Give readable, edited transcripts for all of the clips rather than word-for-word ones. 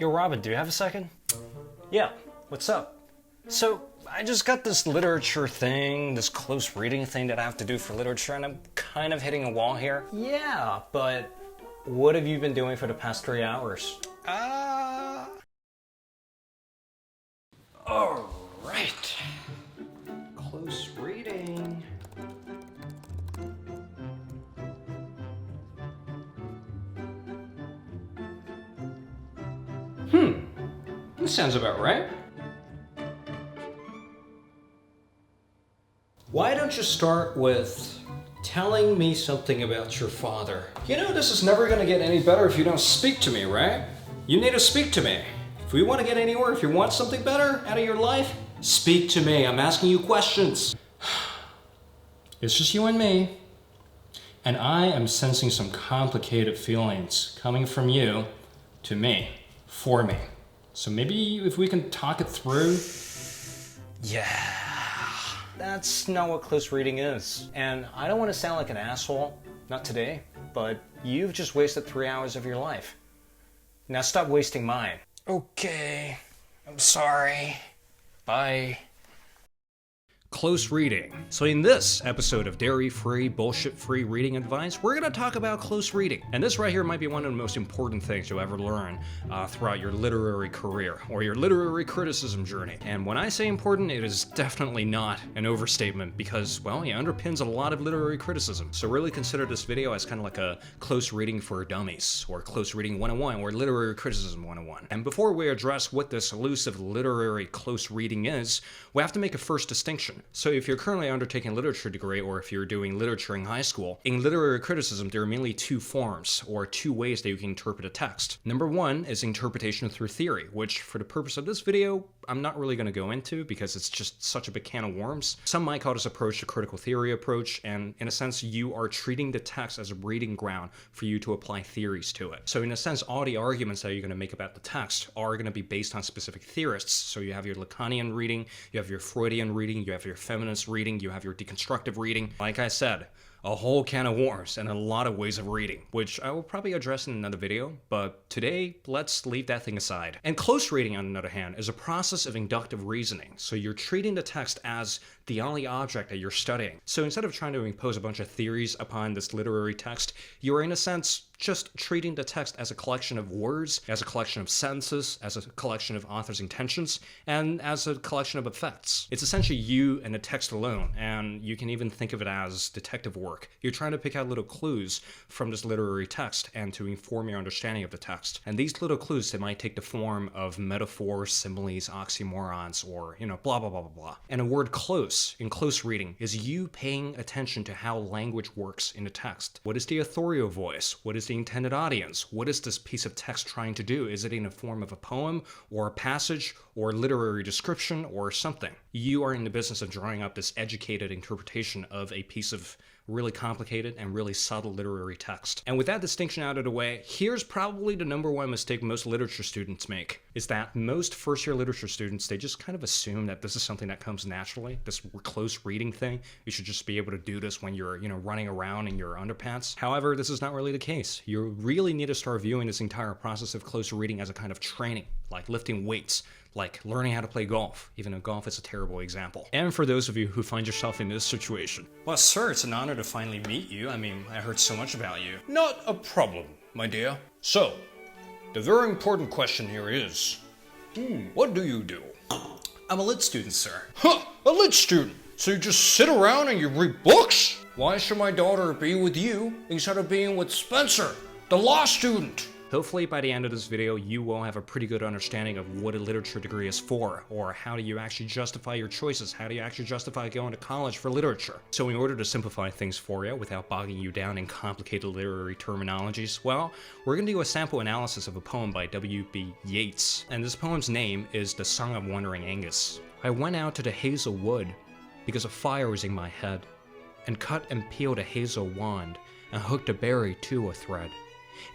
Yo, Robin, do you have a second? Yeah, what's up? So, I just got this literature thing, this close reading thing that I have to do for literature, and I'm kind of hitting a wall here. Yeah, but what have you been doing for the past 3 hours? Alright. Close reading. That sounds about right. Why don't you start with telling me something about your father? You know, this is never gonna get any better if you don't speak to me, right? You need to speak to me. If we want to get anywhere, if you want something better out of your life, speak to me. I'm asking you questions. It's just you and me. And I am sensing some complicated feelings coming from you to me, for me. So maybe if we can talk it through. Yeah, that's not what close reading is. And I don't want to sound like an asshole, not today, but you've just wasted 3 hours of your life. Now stop wasting mine. Okay, I'm sorry. Bye. Close reading. So in this episode of dairy-free, bullshit-free reading advice, we're going to talk about close reading. And this right here might be one of the most important things you'll ever learn throughout your literary career or your literary criticism journey. And when I say important, it is definitely not an overstatement because, well, it underpins a lot of literary criticism. So really consider this video as kind of like a close reading for dummies or close reading 101 or literary criticism 101. And before we address what this elusive literary close reading is, we have to make a first distinction. So if you're currently undertaking a literature degree or if you're doing literature in high school, in literary criticism there are mainly two forms or two ways that you can interpret a text. Number one is interpretation through theory, which for the purpose of this video, I'm not really going to go into because it's just such a big can of worms. Some might call this approach a critical theory approach, and in a sense you are treating the text as a breeding ground for you to apply theories to it. So in a sense, all the arguments that you're going to make about the text are going to be based on specific theorists. So you have your Lacanian reading, you have your Freudian reading, you have your feminist reading, you have your deconstructive reading. Like I said, a whole can of worms and a lot of ways of reading, which I will probably address in another video, but today, let's leave that thing aside. And close reading, on the other hand, is a process of inductive reasoning. So you're treating the text as the only object that you're studying. So instead of trying to impose a bunch of theories upon this literary text, you're in a sense just treating the text as a collection of words, as a collection of sentences, as a collection of author's intentions, and as a collection of effects. It's essentially you and the text alone, and you can even think of it as detective work. You're trying to pick out little clues from this literary text and to inform your understanding of the text. And these little clues, they might take the form of metaphors, similes, oxymorons, or, blah, blah, blah, blah, blah. And a word close, in close reading, is you paying attention to how language works in the text. What is the authorial voice? What is the intended audience? What is this piece of text trying to do? Is it in the form of a poem or a passage or literary description or something? You are in the business of drawing up this educated interpretation of a piece of really complicated and really subtle literary text. And with that distinction out of the way, here's probably the number one mistake most literature students make, is that most first-year literature students, they just kind of assume that this is something that comes naturally, this close reading thing. You should just be able to do this when you're, running around in your underpants. However, this is not really the case. You really need to start viewing this entire process of close reading as a kind of training, like lifting weights, like learning how to play golf, even though golf is a terrible example. And for those of you who find yourself in this situation, well, sir, it's an honor to finally meet you. I mean, I heard so much about you. Not a problem, my dear. So, the very important question here is, what do you do? I'm a lit student, sir. Huh, a lit student? So you just sit around and you read books? Why should my daughter be with you instead of being with Spencer, the law student? Hopefully by the end of this video, you will have a pretty good understanding of what a literature degree is for, or how do you actually justify your choices, how do you actually justify going to college for literature. So in order to simplify things for you without bogging you down in complicated literary terminologies, well, we're going to do a sample analysis of a poem by W.B. Yeats. And this poem's name is The Song of Wandering Aengus. I went out to the hazel wood because a fire was in my head, and cut and peeled a hazel wand, and hooked a berry to a thread.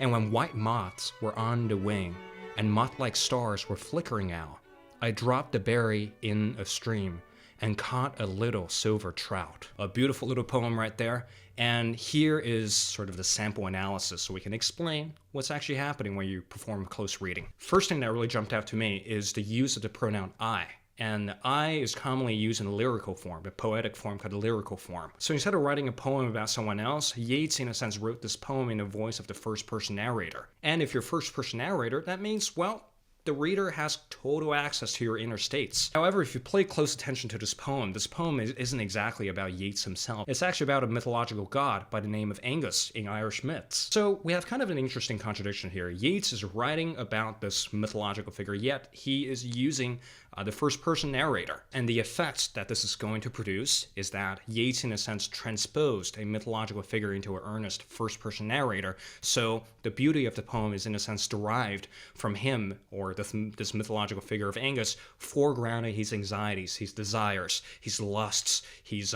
And when white moths were on the wing, and moth-like stars were flickering out, I dropped the berry in a stream, and caught a little silver trout. A beautiful little poem right there. And here is sort of the sample analysis so we can explain what's actually happening when you perform close reading. First thing that really jumped out to me is the use of the pronoun I. And I is commonly used in the lyrical form, the poetic form called the lyrical form. So instead of writing a poem about someone else, Yeats in a sense wrote this poem in the voice of the first person narrator. And if you're first person narrator, that means, well, the reader has total access to your inner states. However, if you pay close attention to this poem isn't exactly about Yeats himself. It's actually about a mythological god by the name of Aengus in Irish myths. So we have kind of an interesting contradiction here. Yeats is writing about this mythological figure, yet he is using the first person narrator. And the effect that this is going to produce is that Yeats, in a sense, transposed a mythological figure into an earnest first person narrator. So the beauty of the poem is, in a sense, derived from him, or this mythological figure of Aengus, foregrounding his anxieties, his desires, his lusts, his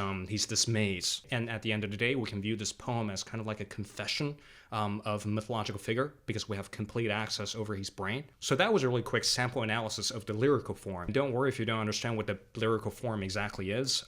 dismays. And at the end of the day, we can view this poem as kind of like a confession of a mythological figure, because we have complete access over his brain. So that was a really quick sample analysis of the lyrical form. Don't worry if you don't understand what the lyrical form exactly is.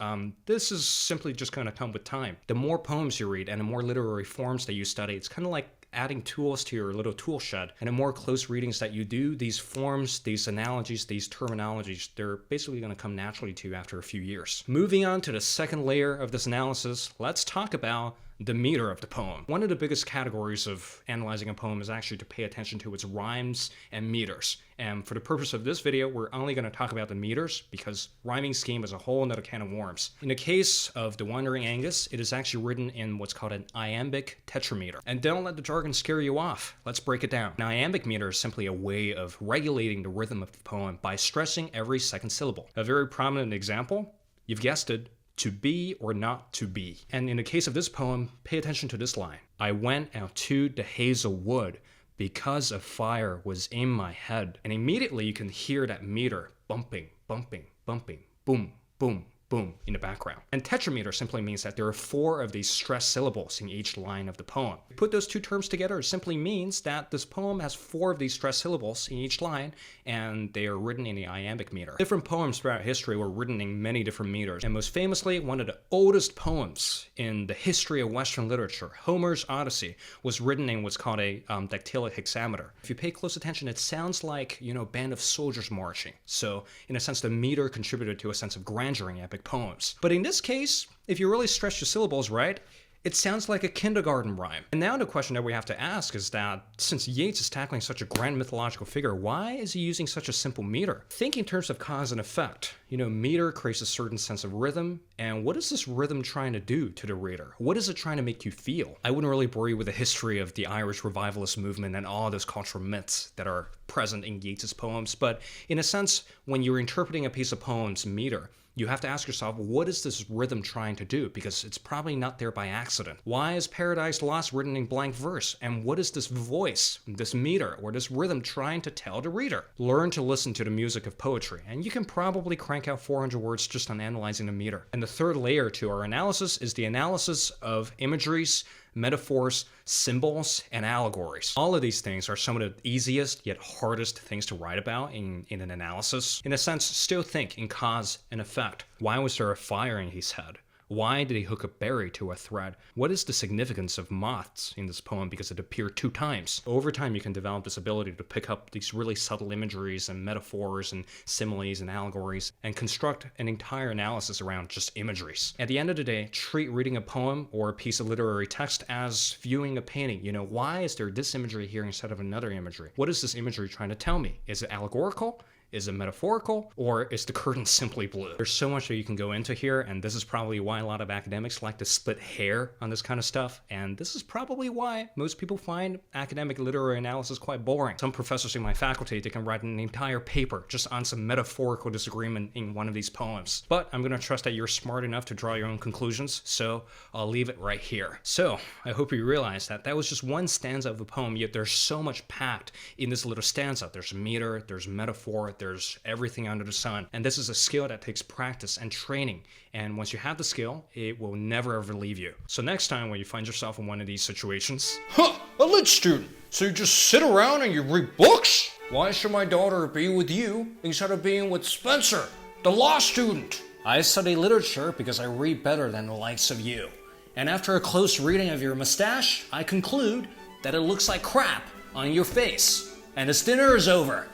This is simply just going to come with time. The more poems you read and the more literary forms that you study, it's kind of like adding tools to your little tool shed. And the more close readings that you do, these forms, these analogies, these terminologies, they're basically going to come naturally to you after a few years. Moving on to the second layer of this analysis, let's talk about the meter of the poem. One of the biggest categories of analyzing a poem is actually to pay attention to its rhymes and meters. And for the purpose of this video, we're only going to talk about the meters because rhyming scheme is a whole nother can of worms. In the case of The Wandering Aengus, it is actually written in what's called an iambic tetrameter. And don't let the jargon scare you off. Let's break it down. An iambic meter is simply a way of regulating the rhythm of the poem by stressing every second syllable. A very prominent example, you've guessed it, to be or not to be. And in the case of this poem, pay attention to this line. I went out to the hazel wood because a fire was in my head. And immediately you can hear that meter bumping, bumping, bumping, boom, boom, boom in the background. And tetrameter simply means that there are 4 of these stressed syllables in each line of the poem. Put those two terms together, it simply means that this poem has 4 of these stressed syllables in each line, and they are written in the iambic meter. Different poems throughout history were written in many different meters, and most famously, one of the oldest poems in the history of Western literature, Homer's Odyssey, was written in what's called a dactylic hexameter. If you pay close attention, it sounds like, a band of soldiers marching. So, in a sense, the meter contributed to a sense of grandeur in epic poems. But in this case, if you really stretch your syllables right, it sounds like a kindergarten rhyme. And now the question that we have to ask is that, since Yeats is tackling such a grand mythological figure, why is he using such a simple meter? Think in terms of cause and effect. Meter creates a certain sense of rhythm, and what is this rhythm trying to do to the reader? What is it trying to make you feel? I wouldn't really bore you with the history of the Irish revivalist movement and all those cultural myths that are present in Yeats's poems, but in a sense, when you're interpreting a piece of poem's meter, you have to ask yourself, what is this rhythm trying to do? Because it's probably not there by accident. Why is Paradise Lost written in blank verse? And what is this voice, this meter, or this rhythm trying to tell the reader? Learn to listen to the music of poetry, and you can probably crank out 400 words just on analyzing the meter. And the third layer to our analysis is the analysis of imageries, metaphors, symbols, and allegories. All of these things are some of the easiest yet hardest things to write about in an analysis. In a sense, still think in cause and effect. Why was there a fire in his head? Why did he hook a berry to a thread? What is the significance of moths in this poem because it appeared 2 times? Over time, you can develop this ability to pick up these really subtle imageries and metaphors and similes and allegories and construct an entire analysis around just imageries. At the end of the day, treat reading a poem or a piece of literary text as viewing a painting. Why is there this imagery here instead of another imagery? What is this imagery trying to tell me? Is it allegorical? Is it metaphorical, or is the curtain simply blue? There's so much that you can go into here, and this is probably why a lot of academics like to split hair on this kind of stuff, and this is probably why most people find academic literary analysis quite boring. Some professors in my faculty, they can write an entire paper just on some metaphorical disagreement in one of these poems. But I'm going to trust that you're smart enough to draw your own conclusions, so I'll leave it right here. So, I hope you realize that that was just one stanza of the poem, yet there's so much packed in this little stanza. There's meter, there's metaphor, there's everything under the sun. And this is a skill that takes practice and training. And once you have the skill, it will never ever leave you. So next time when you find yourself in one of these situations, a lit student, so you just sit around and you read books? Why should my daughter be with you instead of being with Spencer, the law student? I study literature because I read better than the likes of you. And after a close reading of your mustache, I conclude that it looks like crap on your face. And this dinner is over.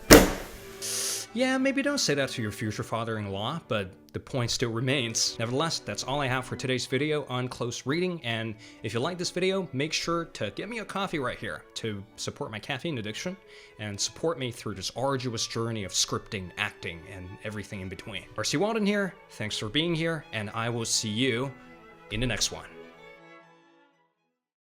Yeah, maybe don't say that to your future father-in-law, but the point still remains. Nevertheless, that's all I have for today's video on close reading, and if you like this video, make sure to get me a coffee right here to support my caffeine addiction and support me through this arduous journey of scripting, acting, and everything in between. RC Waldun here, thanks for being here, and I will see you in the next one.